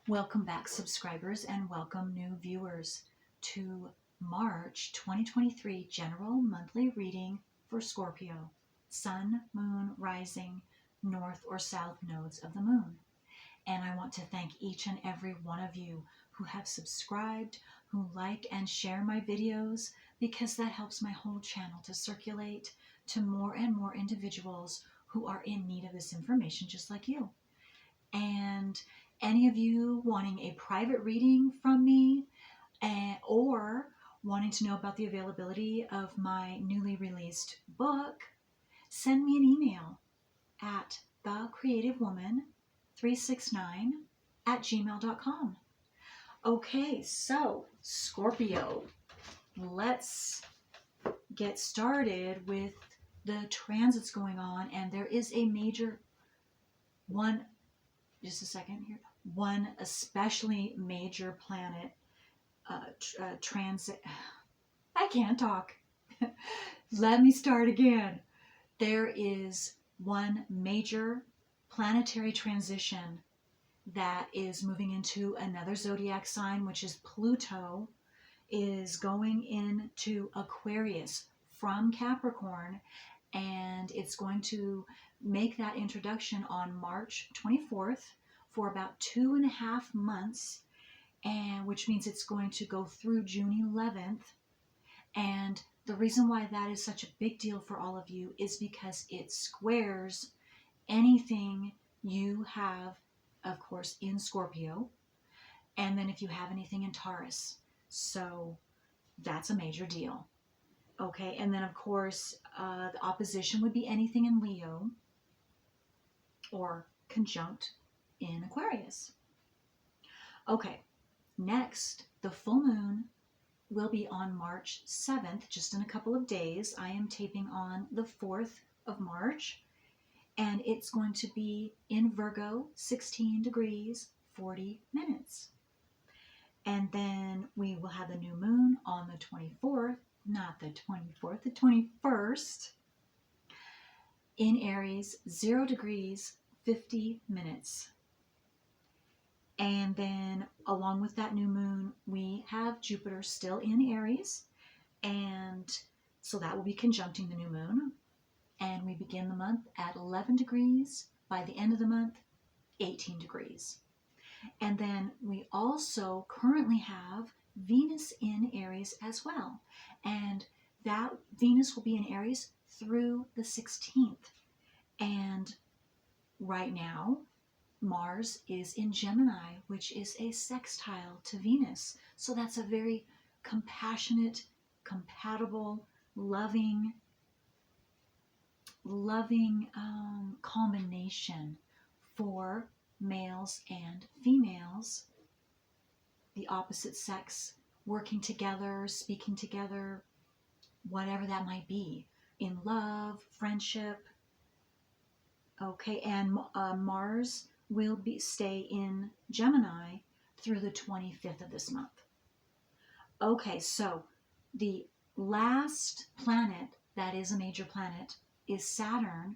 Welcome back, subscribers, and welcome new viewers to March 2023 General Monthly Reading for Scorpio, Sun, Moon, Rising, North or South nodes of the Moon. And I want to thank each and every one of you who have subscribed, who like and share my videos, because that helps my whole channel to circulate to more and more individuals who are in need of this information, just like you. And any of you wanting a private reading from me or wanting to know about the availability of my newly released book, send me an email at thecreativewoman369@gmail.com. Okay, so Scorpio, let's get started with the transits going on, and there is a major one. Just a second here. One especially major planet transit. I can't talk. Let me start again. There is one major planetary transition that is moving into another zodiac sign, which is Pluto, is going into Aquarius from Capricorn, and it's going to make that introduction on March 24th for about 2.5 months, and which means it's going to go through June 11th. And the reason why that is such a big deal for all of you is because it squares anything you have, of course, in Scorpio, and then if you have anything in Taurus. So that's a major deal. Okay, and then of course, the opposition would be anything in Leo or conjunct in Aquarius. Okay, next, the full moon will be on March 7th, just in a couple of days. I am taping on the 4th of March, and it's going to be in Virgo, 16 degrees, 40 minutes. And then we will have the new moon on the 24th, not the 24th, the 21st, in Aries, 0 degrees, 50 minutes. And then along with that new moon, we have Jupiter still in Aries, and so that will be conjuncting the new moon. And we begin the month at 11 degrees. By the end of the month, 18 degrees. And then we also currently have Venus in Aries as well. And that Venus will be in Aries through the 16th. And right now, Mars is in Gemini, which is a sextile to Venus. So that's a very compassionate, compatible, loving combination for males and females, the opposite sex, working together, speaking together, whatever that might be, in love, friendship. Okay, and Mars will stay in Gemini through the 25th of this month. Okay, so the last planet that is a major planet is Saturn,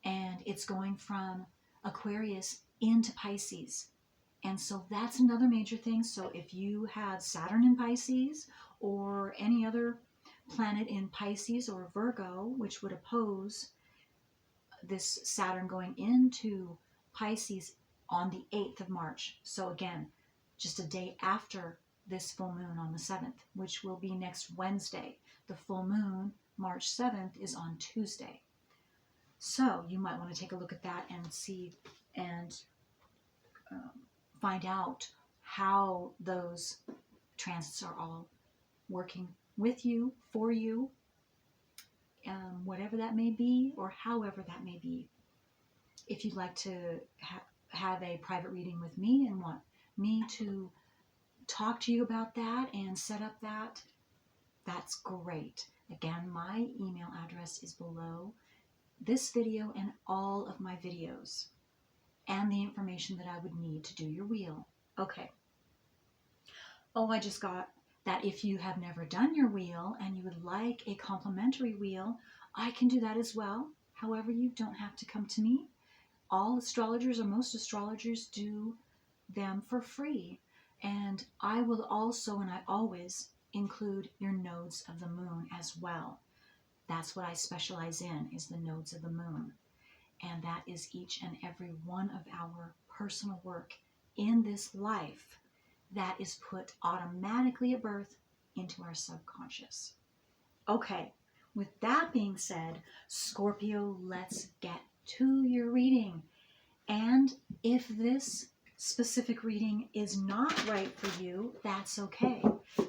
and it's going from Aquarius into Pisces. And so that's another major thing. So if you had Saturn in Pisces or any other planet in Pisces or Virgo, which would oppose this Saturn going into Pisces on the 8th of March. So again, just a day after this full moon on the 7th, which will be next Wednesday. The full moon, March 7th, is on Tuesday. So you might want to take a look at that and see and find out how those transits are all working with you, for you, whatever that may be, or however that may be. If you'd like to have a private reading with me and want me to talk to you about that and set up that, that's great. Again, my email address is below this video and all of my videos, and the information that I would need to do your wheel. Okay. Oh, I just got that if you have never done your wheel and you would like a complimentary wheel, I can do that as well. However, you don't have to come to me. All astrologers, or most astrologers, do them for free. And I will also, and I always include your nodes of the moon as well. That's what I specialize in, is the nodes of the moon. And that is each and every one of our personal work in this life that is put automatically at birth into our subconscious. Okay, with that being said, Scorpio, let's get to your reading. And if this specific reading is not right for you, that's okay.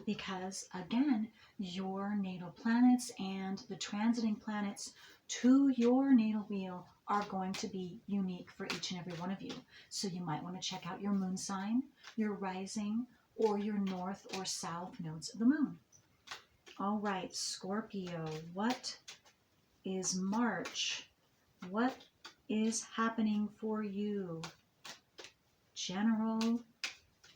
Because again, your natal planets and the transiting planets to your natal wheel are going to be unique for each and every one of you. So you might want to check out your moon sign, your rising, or your north or south nodes of the moon. All right, Scorpio, what is March? What is happening for you? General,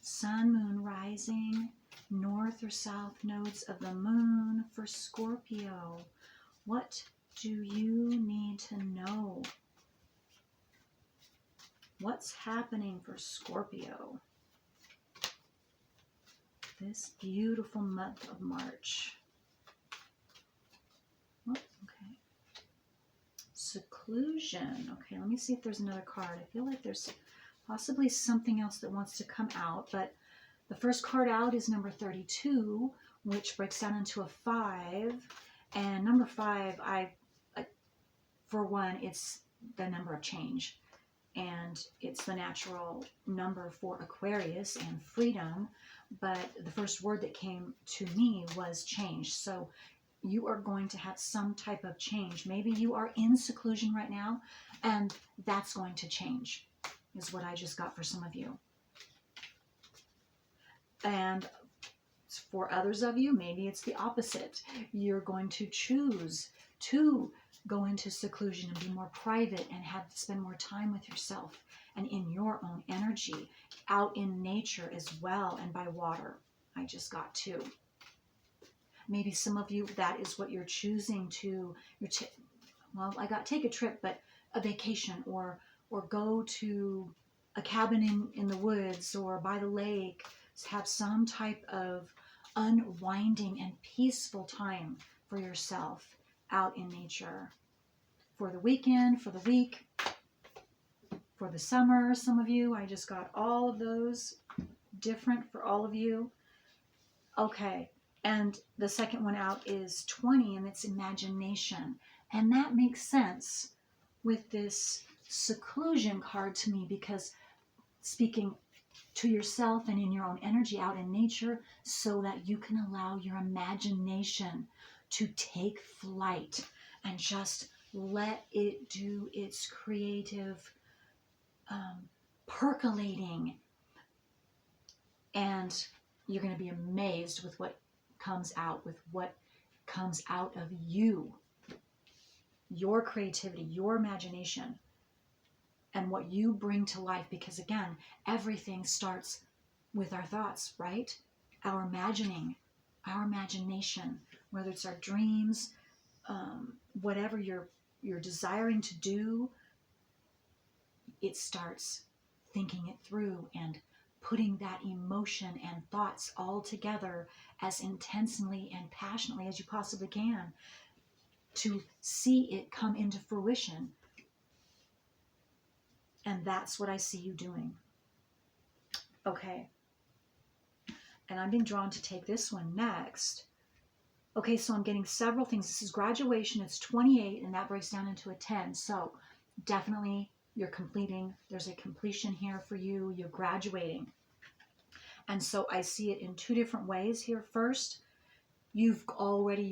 sun, moon, rising, north or south nodes of the moon for Scorpio. What do you need to know? What's happening for Scorpio this beautiful month of March? Oh, okay. Seclusion. Okay, let me see if there's another card. I feel like there's possibly something else that wants to come out, but the first card out is number 32, which breaks down into a 5. And number 5, for one, it's the number of change. And it's the natural number for Aquarius and freedom. But the first word that came to me was change. So you are going to have some type of change. Maybe you are in seclusion right now, and that's going to change, is what I just got for some of you. And for others of you, maybe it's the opposite. You're going to choose to go into seclusion and be more private and spend more time with yourself and in your own energy, out in nature as well, and by water. I just got 2. Maybe some of you, that is what you're choosing to, well, I got take a trip, but a vacation, or go to a cabin in the woods or by the lake, have some type of unwinding and peaceful time for yourself out in nature. For the weekend, for the week, for the summer, some of you, I just got all of those different for all of you. Okay. And the second one out is 20, and it's imagination. And that makes sense with this seclusion card to me, because speaking to yourself and in your own energy out in nature, so that you can allow your imagination to take flight and just let it do its creative percolating. And you're going to be amazed with what comes out of you, your creativity, your imagination, and what you bring to life. Because again, everything starts with our thoughts, right? Our imagining, our imagination, whether it's our dreams, whatever you're desiring to do, it starts thinking it through and putting that emotion and thoughts all together as intensely and passionately as you possibly can to see it come into fruition. And that's what I see you doing. Okay. And I'm being drawn to take this one next. Okay, so I'm getting several things. This is graduation. It's 28, and that breaks down into a 10. So definitely you're completing. There's a completion here for you. You're graduating. And so I see it in 2 different ways here. First, you've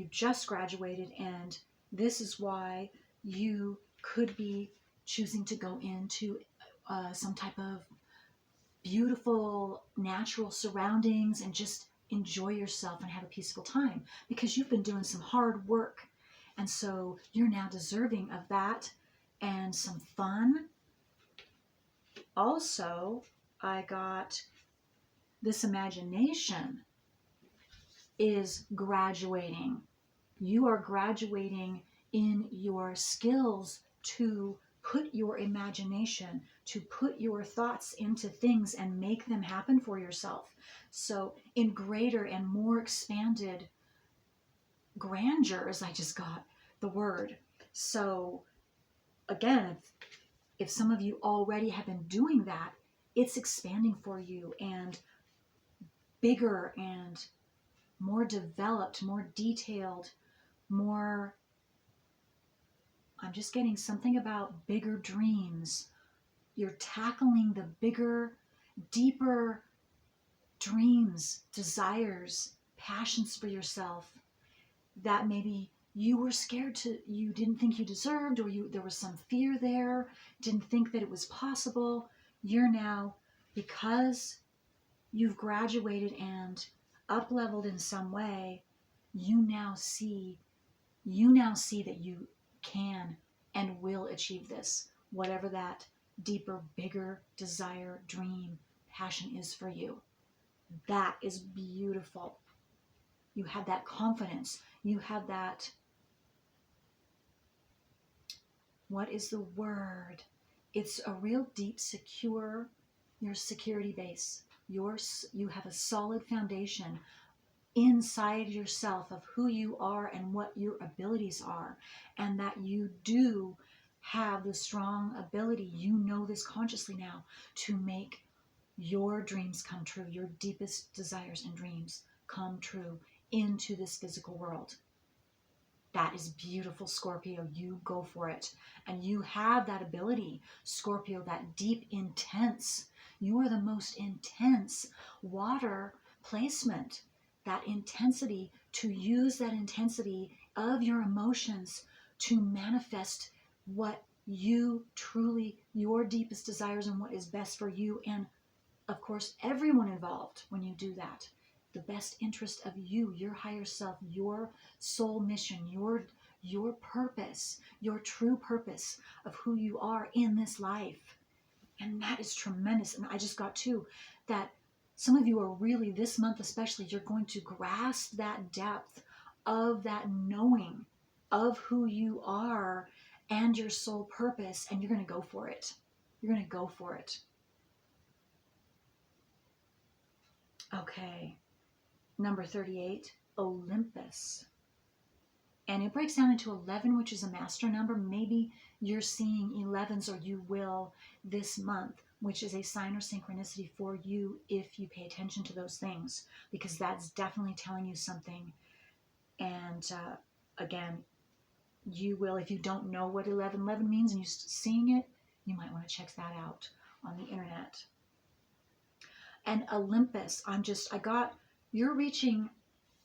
just graduated, and this is why you could be choosing to go into some type of beautiful natural surroundings and just enjoy yourself and have a peaceful time, because you've been doing some hard work. And so you're now deserving of that and some fun. Also, I got this imagination is graduating. You are graduating in your skills to put your imagination, to put your thoughts into things and make them happen for yourself. So in greater and more expanded grandeur, as I just got the word. So again, if some of you already have been doing that, it's expanding for you, and bigger and more developed, more detailed, more, I'm just getting something about bigger dreams. You're tackling the bigger, deeper dreams, desires, passions for yourself that maybe you were scared to, you didn't think you deserved, or there was some fear there, didn't think that it was possible. You're now, because you've graduated and up leveled in some way, you now see that you can and will achieve this, whatever that deeper, bigger desire, dream, passion is for you. That is beautiful. You have that confidence. You have that, what is the word? It's a real deep, secure, your security base. You have a solid foundation inside yourself of who you are and what your abilities are, and that you do have the strong ability, you know this consciously now, to make your dreams come true, your deepest desires and dreams come true into this physical world. That is beautiful, Scorpio. You go for it. And you have that ability, Scorpio, that deep, intense. You are the most intense water placement, that intensity, to use that intensity of your emotions to manifest what you truly, your deepest desires and what is best for you. And of course, everyone involved when you do that. The best interest of you, your higher self, your soul mission, your purpose, your true purpose of who you are in this life. And that is tremendous. And I just got too that some of you are really, this month especially, you're going to grasp that depth of that knowing of who you are and your soul purpose, and you're going to go for it. You're going to go for it. Okay. Number 38, Olympus. And it breaks down into 11, which is a master number. Maybe you're seeing 11s, or you will this month, which is a sign or synchronicity for you if you pay attention to those things, because that's definitely telling you something. And again, you will, if you don't know what 1111 means and you're seeing it, you might want to check that out on the internet. And Olympus, you're reaching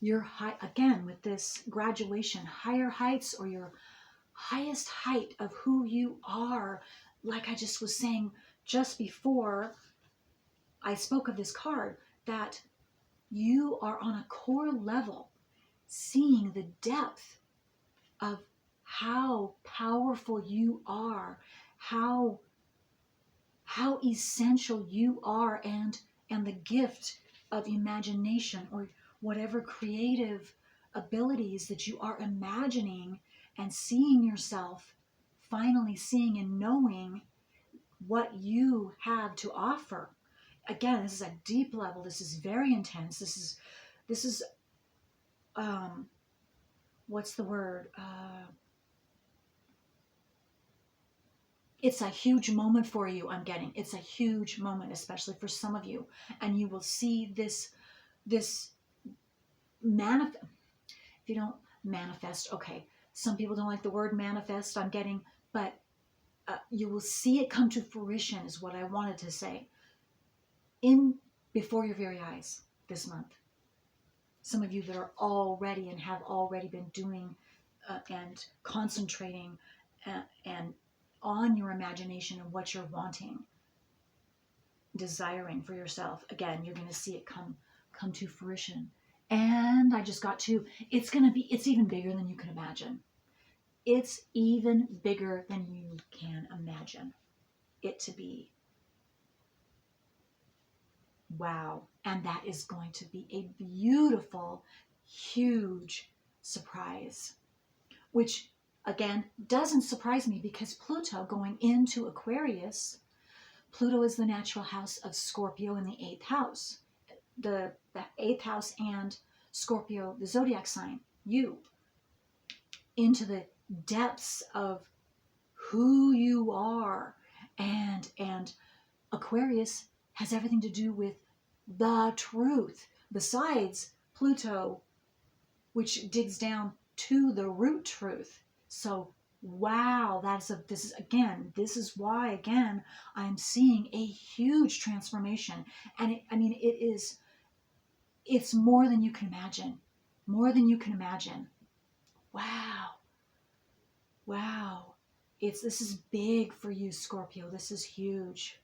your high, again, with this graduation, higher heights, or your highest height of who you are. Like I just was saying just before I spoke of this card, that you are on a core level seeing the depth of how powerful you are, how essential you are, and the gift of imagination, or whatever creative abilities that you are imagining and seeing yourself, finally seeing and knowing what you have to offer. Again, this is a deep level. This is very intense. This is what's the word? It's a huge moment for you, I'm getting. It's a huge moment, especially for some of you. And you will see this manifest. If you don't manifest, okay. Some people don't like the word manifest, I'm getting, but you will see it come to fruition, is what I wanted to say, before your very eyes this month. Some of you that are already and have already been doing and concentrating and on your imagination and what you're wanting, desiring for yourself. Again, you're going to see it come to fruition. And I just got to, it's even bigger than you can imagine. It's even bigger than you can imagine it to be. Wow. And that is going to be a beautiful, huge surprise, which again, doesn't surprise me because Pluto going into Aquarius, Pluto is the natural house of Scorpio in the 8th house. The 8th house and Scorpio, the zodiac sign, you, into the depths of who you are. And Aquarius has everything to do with the truth, besides Pluto, which digs down to the root truth. So wow, this is why again I'm seeing a huge transformation. And it's more than you can imagine. More than you can imagine. Wow. Wow. This is big for you, Scorpio. This is huge.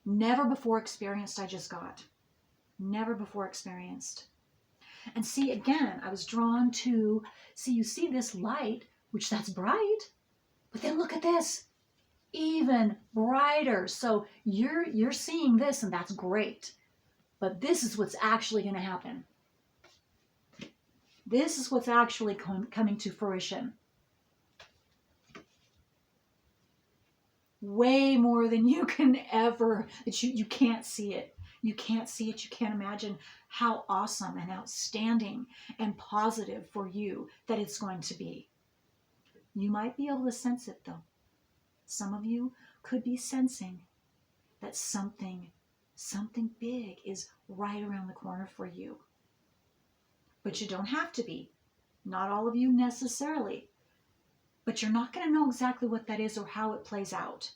Never before experienced, I just got. Never before experienced. And see, again, I was drawn to, you see this light, which that's bright, but then look at this, even brighter. So you're seeing this, and that's great. But this is what's actually going to happen. This is what's actually coming to fruition. Way more than you can ever, you can't see it. You can't see it. You can't imagine how awesome and outstanding and positive for you that it's going to be. You might be able to sense it though. Some of you could be sensing that something big is right around the corner for you. But you don't have to be. Not all of you necessarily. But you're not going to know exactly what that is or how it plays out.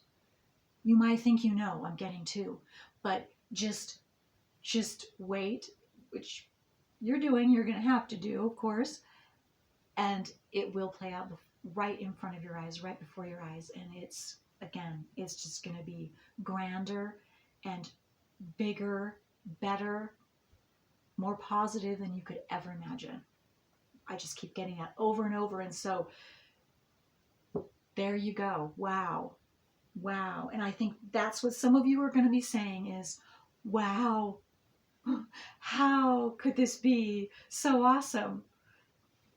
You might think you know, I'm getting to. But just wait, which you're doing, you're going to have to do, of course. And it will play out right in front of your eyes, right before your eyes. And it's just going to be grander and bigger, better, more positive than you could ever imagine. I just keep getting that over and over. And so there you go. Wow. Wow. And I think that's what some of you are going to be saying is, wow, how could this be so awesome?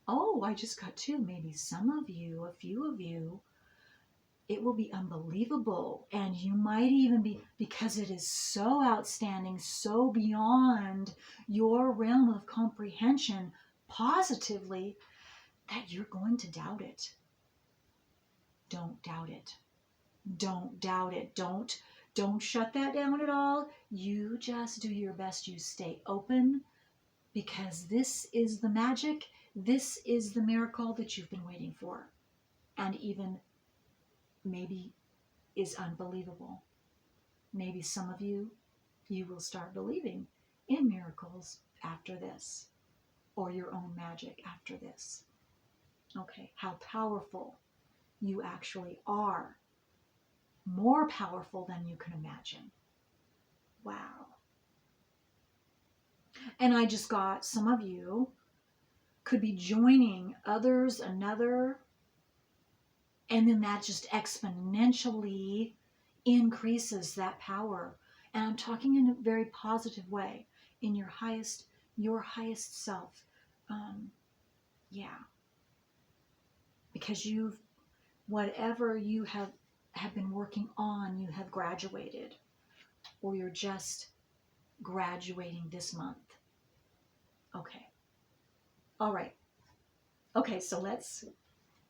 Oh, I just got two. Maybe some of you, a few of you, it will be unbelievable. And you might even be, because it is so outstanding, so beyond your realm of comprehension positively, that you're going to doubt it. Don't doubt it. Don't doubt it. Don't shut that down at all. You just do your best. You stay open, because this is the magic. This is the miracle that you've been waiting for. And even maybe is unbelievable. Maybe some of you will start believing in miracles after this, or your own magic after this. Okay, how powerful you actually are. More powerful than you can imagine. Wow. And I just got some of you could be joining others, another, and then that just exponentially increases that power. And I'm talking in a very positive way, in your highest self. Yeah. Because whatever you have been working on, you have graduated, or you're just graduating this month. Okay. All right. Okay, so let's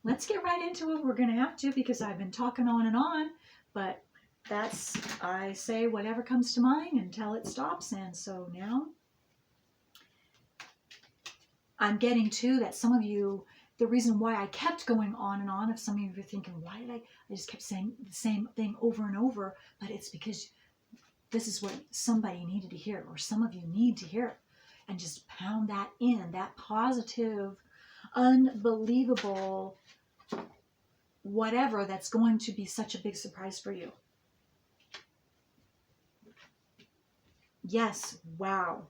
get right into it. We're going to have to, because I've been talking on and on, but I say whatever comes to mind until it stops. And so now I'm getting to that some of you, the reason why I kept going on and on, if some of you are thinking, why did I just kept saying the same thing over and over, but it's because this is what somebody needed to hear, or some of you need to hear it. And just pound that in, that positive, unbelievable, whatever that's going to be such a big surprise for you. Yes, wow,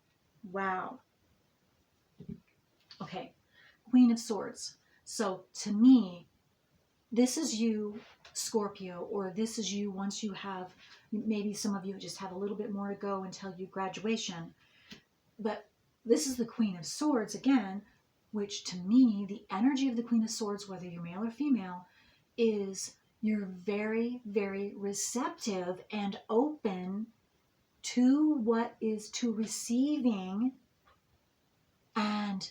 wow. Okay, Queen of Swords. So to me, this is you, Scorpio, or this is you once you have, maybe some of you just have a little bit more to go until you graduation. But this is the Queen of Swords again, which to me, the energy of the Queen of Swords, whether you're male or female, is you're very, very receptive and open to what is to receiving, and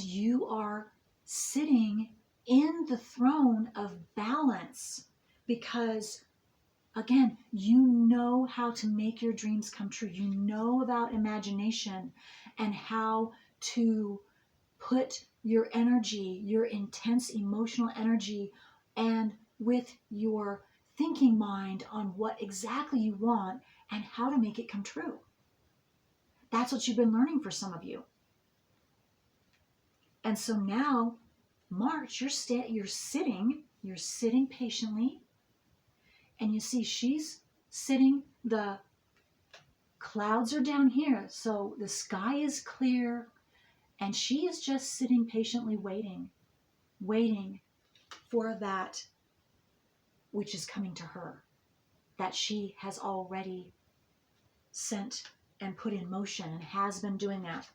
you are sitting in the throne of balance because, again, you know how to make your dreams come true. You know about imagination and how to put your energy, your intense emotional energy, and with your thinking mind on what exactly you want and how to make it come true. That's what you've been learning for some of you. And so now, March, you're sitting patiently, and you see she's sitting, the clouds are down here, so the sky is clear, and she is just sitting patiently waiting for that which is coming to her, that she has already sent and put in motion and has been doing that.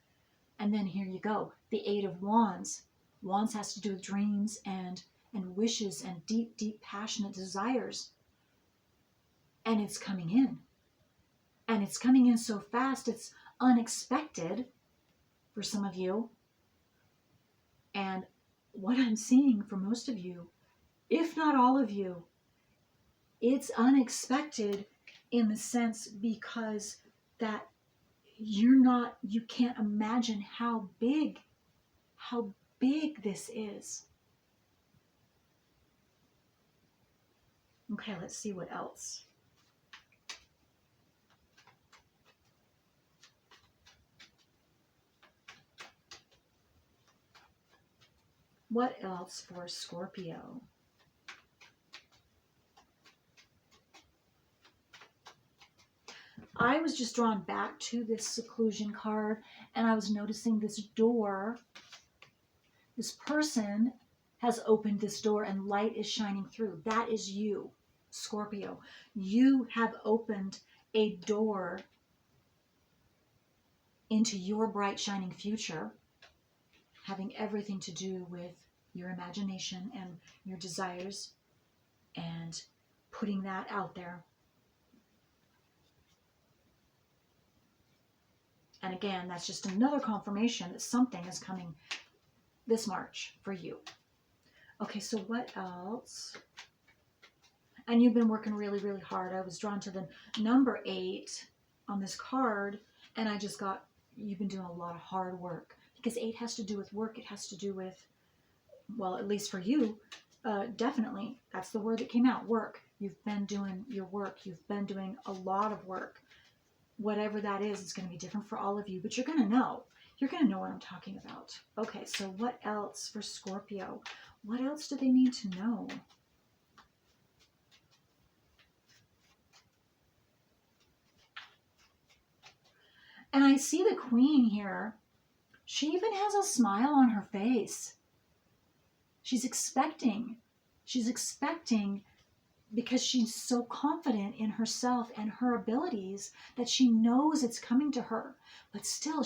And then here you go, the Eight of Wands. Wands has to do with dreams and wishes and deep, deep, passionate desires. And it's coming in. And it's coming in so fast, it's unexpected for some of you. And what I'm seeing for most of you, if not all of you, it's unexpected in the sense because that you can't imagine how big this is. Okay, let's see what else. What else for Scorpio? I was just drawn back to this seclusion card, and I was noticing this door. This person has opened this door and light is shining through. That is you, Scorpio. You have opened a door into your bright, shining future, having everything to do with your imagination and your desires and putting that out there. And again, that's just another confirmation that something is coming this March for you. Okay, so what else? And you've been working really, really hard. I was drawn to the number 8 on this card, and I just got, you've been doing a lot of hard work. Because 8 has to do with work. It has to do with, well, at least for you, definitely, that's the word that came out, work. You've been doing your work. You've been doing a lot of work. Whatever that is, it's going to be different for all of you, but you're going to know. You're going to know what I'm talking about. Okay, so what else for Scorpio? What else do they need to know? And I see the Queen here. She even has a smile on her face. She's expecting. She's expecting because she's so confident in herself and her abilities that she knows it's coming to her. But still,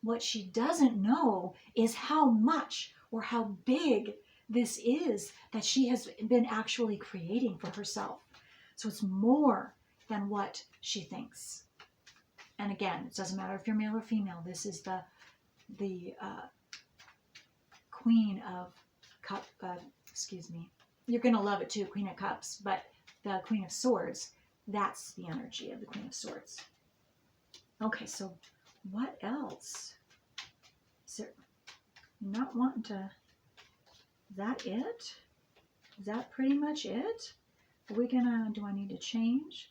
what she doesn't know is how much or how big this is that she has been actually creating for herself. So it's more than what she thinks. And again, it doesn't matter if you're male or female. This is the Queen of Cups. You're going to love it too, Queen of Cups, but the Queen of Swords, that's the energy of the Queen of Swords. Okay, so what else? Is there, not wanting to, is that it? Is that pretty much it? Are we gonna, do I need to change?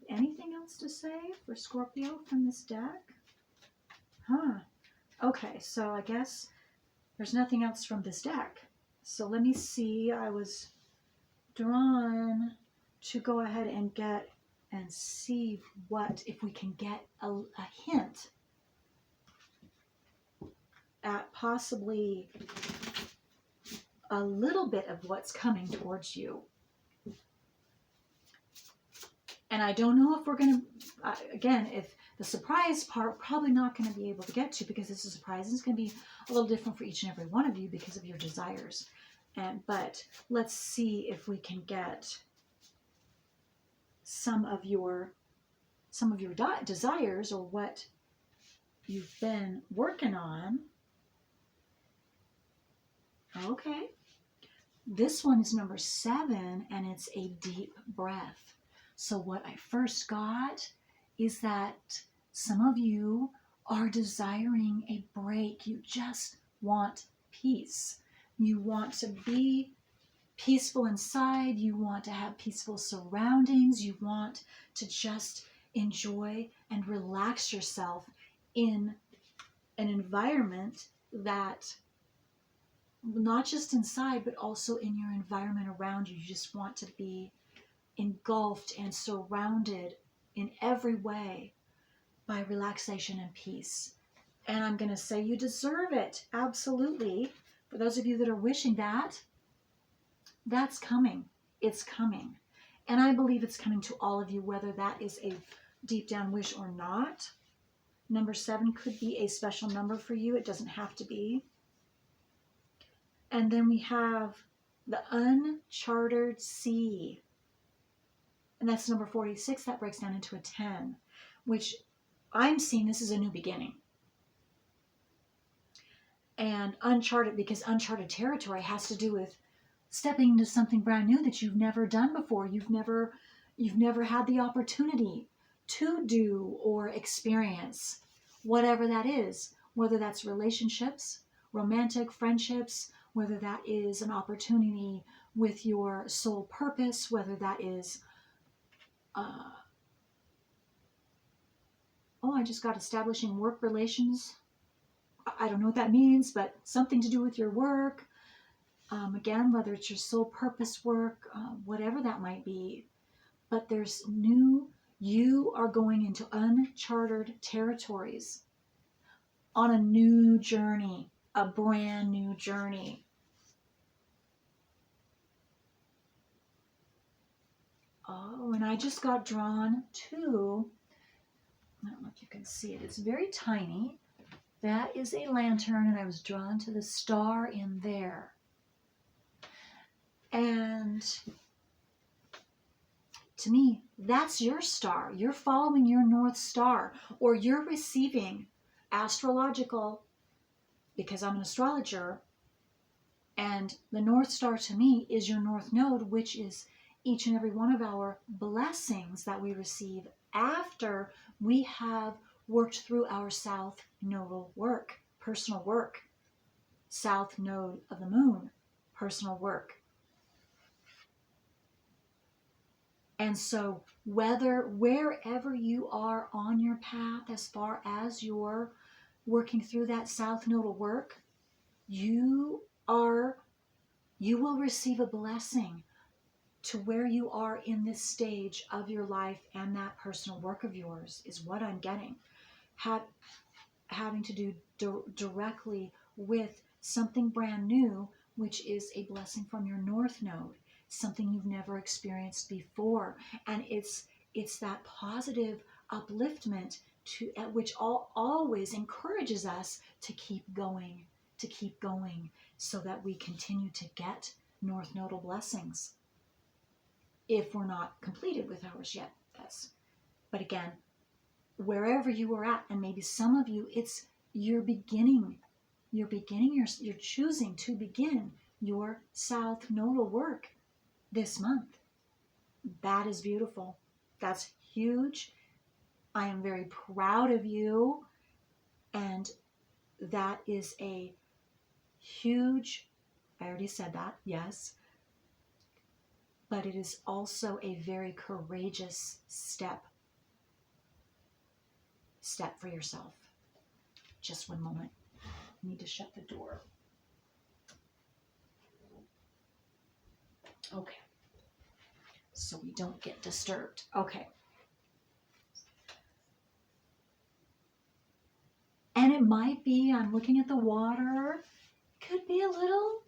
Anything else to say for Scorpio from this deck? Huh. Okay, so I guess there's nothing else from this deck. So let me see, I was drawn to go ahead and get and see what, if we can get a hint at possibly a little bit of what's coming towards you. And I don't know if we're going to, again, if The surprise part, probably not going to be able to get to because it's a surprise. And it's going to be a little different for each and every one of you because of your desires. But let's see if we can get some of your desires or what you've been working on. Okay. This one is number 7, and it's a deep breath. So what I first got is that some of you are desiring a break. You just want peace. You want to be peaceful inside. You want to have peaceful surroundings. You want to just enjoy and relax yourself in an environment that, not just inside, but also in your environment around you. You just want to be engulfed and surrounded in every way by relaxation and peace. And I'm going to say you deserve it. Absolutely. For those of you that are wishing that, that's coming. It's coming. And I believe it's coming to all of you, whether that is a deep down wish or not. Number 7 could be a special number for you. It doesn't have to be. And then we have the uncharted sea. And that's number 46. That breaks down into a 10, which I'm seeing this is a new beginning. And uncharted, because uncharted territory has to do with stepping into something brand new that you've never done before. You've never had the opportunity to do or experience, whatever that is, whether that's relationships, romantic friendships, whether that is an opportunity with your soul purpose, whether that is, I just got establishing work relations. I don't know what that means, but something to do with your work. Again, whether it's your soul purpose work, whatever that might be. But there's you are going into uncharted territories on a new journey, a brand new journey. Oh, and I just got drawn to, I don't know if you can see it, it's very tiny. That is a lantern, and I was drawn to the star in there. And to me, that's your star. You're following your North Star, or you're receiving astrological, because I'm an astrologer, and the North Star to me is your North Node, which is each and every one of our blessings that we receive after we have worked through our South Nodal work, personal work. South Node of the Moon, personal work. And so wherever you are on your path, as far as you're working through that South Nodal work, you will receive a blessing to where you are in this stage of your life, and that personal work of yours is what I'm getting. Having to do directly with something brand new, which is a blessing from your North Node, something you've never experienced before. And it's that positive upliftment which always encourages us to keep going, so that we continue to get North Nodal blessings. If we're not completed with ours yet, but again, wherever you are at, and maybe some of you, it's you're choosing to begin your South Nodal work this month. That is beautiful. That's huge. I am very proud of you, and that is a huge, I already said that, yes, but it is also a very courageous step for yourself. Just one moment. I need to shut the door. Okay. So we don't get disturbed. Okay. And it might be, I'm looking at the water, could be a little,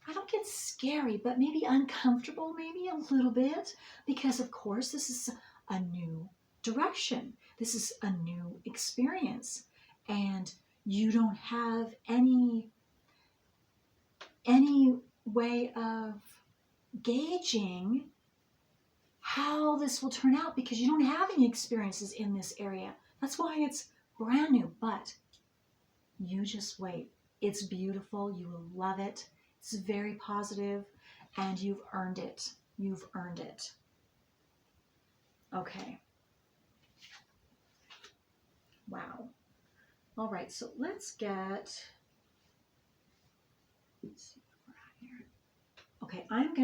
I don't get scary, but maybe uncomfortable, maybe a little bit, because of course this is a new direction. This is a new experience, and you don't have any way of gauging how this will turn out because you don't have any experiences in this area. That's why it's brand new, but you just wait. It's beautiful. You will love it. It's very positive, and you've earned it. You've earned it. Okay. Wow. All right, so let's see where we're at here. Okay, I'm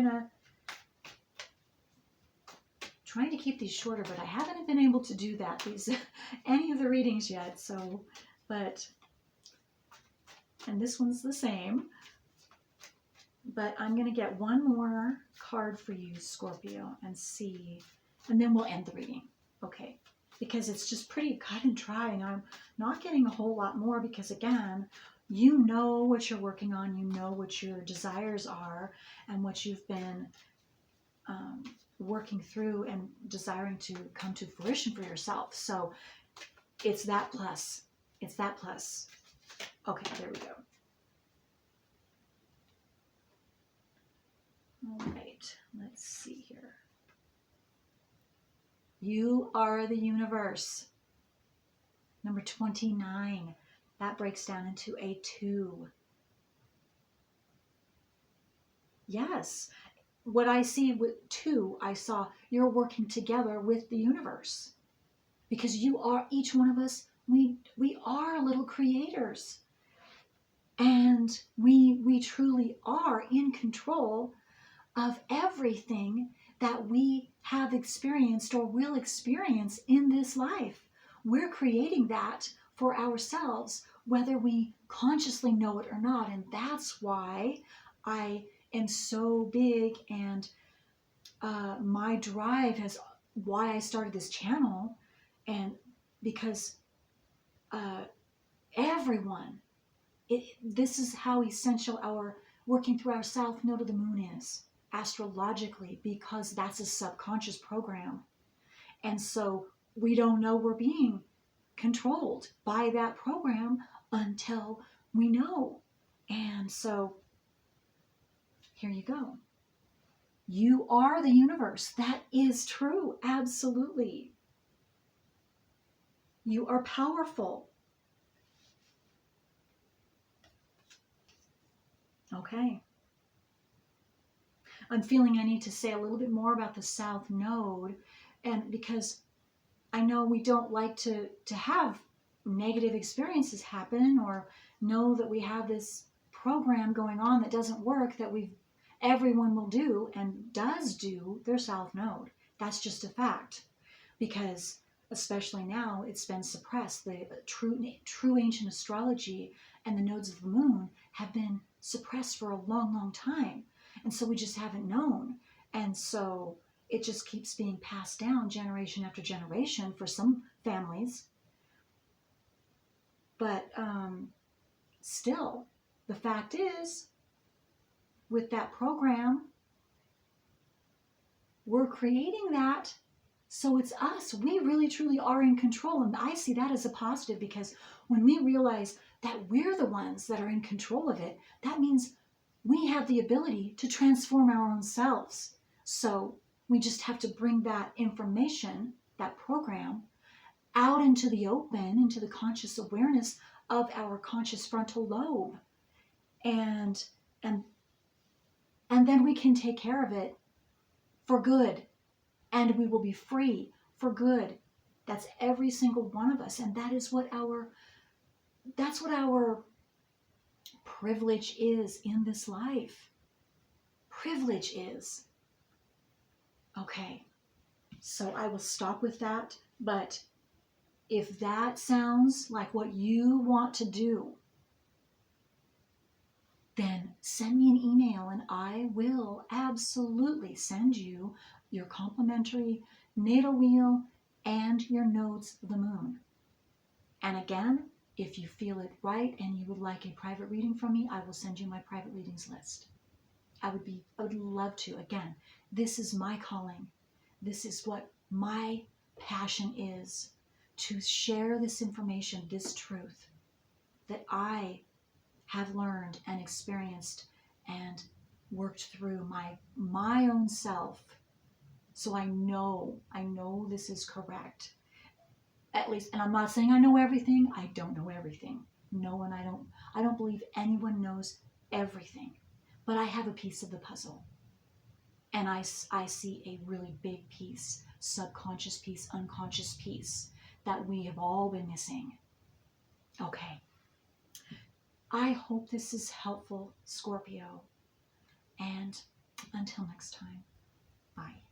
trying to keep these shorter, but I haven't been able to do that, any of the readings yet, so, and this one's the same, but I'm going to get one more card for you, Scorpio, and see, and then we'll end the reading, okay? Because it's just pretty cut and dry, and I'm not getting a whole lot more because, again, you know what you're working on, you know what your desires are, and what you've been working through and desiring to come to fruition for yourself. So it's that plus. It's that plus. Okay, there we go. All right, let's see here. You are the universe. Number 29. That breaks down into a 2. Yes. What I see with 2, I saw you're working together with the universe. Because you are, each one of us, we are little creators. And we truly are in control of everything that we have experienced or will experience in this life. We're creating that for ourselves, whether we consciously know it or not. And that's why I am so big, and my drive why I started this channel, and because everyone, this is how essential our working through our south node of the moon is, astrologically, because that's a subconscious program. And so we don't know we're being controlled by that program until we know. And so here you go. You are the universe. That is true. Absolutely. You are powerful. Okay. I'm feeling I need to say a little bit more about the South Node, and because I know we don't like to have negative experiences happen, or know that we have this program going on that doesn't work, that everyone will do and does do their South Node. That's just a fact, because especially now it's been suppressed. The true ancient astrology and the nodes of the moon have been suppressed for a long, long time. And so we just haven't known. And so it just keeps being passed down generation after generation for some families. But still, the fact is, with that program, we're creating that. So it's us. We really, truly are in control. And I see that as a positive, because when we realize that we're the ones that are in control of it, that means we have the ability to transform our own selves. So we just have to bring that information, that program, out into the open, into the conscious awareness of our conscious frontal lobe. And then we can take care of it for good. And we will be free for good. That's every single one of us. And that's what our privilege is in this life. Privilege is. Okay, so I will stop with that. But if that sounds like what you want to do, then send me an email and I will absolutely send you your complimentary natal wheel and your nodes of the moon. And again, if you feel it right and you would like a private reading from me, I will send you my private readings list. I would love to. Again, this is my calling. This is what my passion is, to share this information, this truth that I have learned and experienced and worked through my own self. So I know this is correct. At least, and I'm not saying I know everything. I don't know everything. No, and I don't believe anyone knows everything. But I have a piece of the puzzle. And I see a really big piece, subconscious piece, unconscious piece that we have all been missing. Okay. I hope this is helpful, Scorpio. And until next time, bye.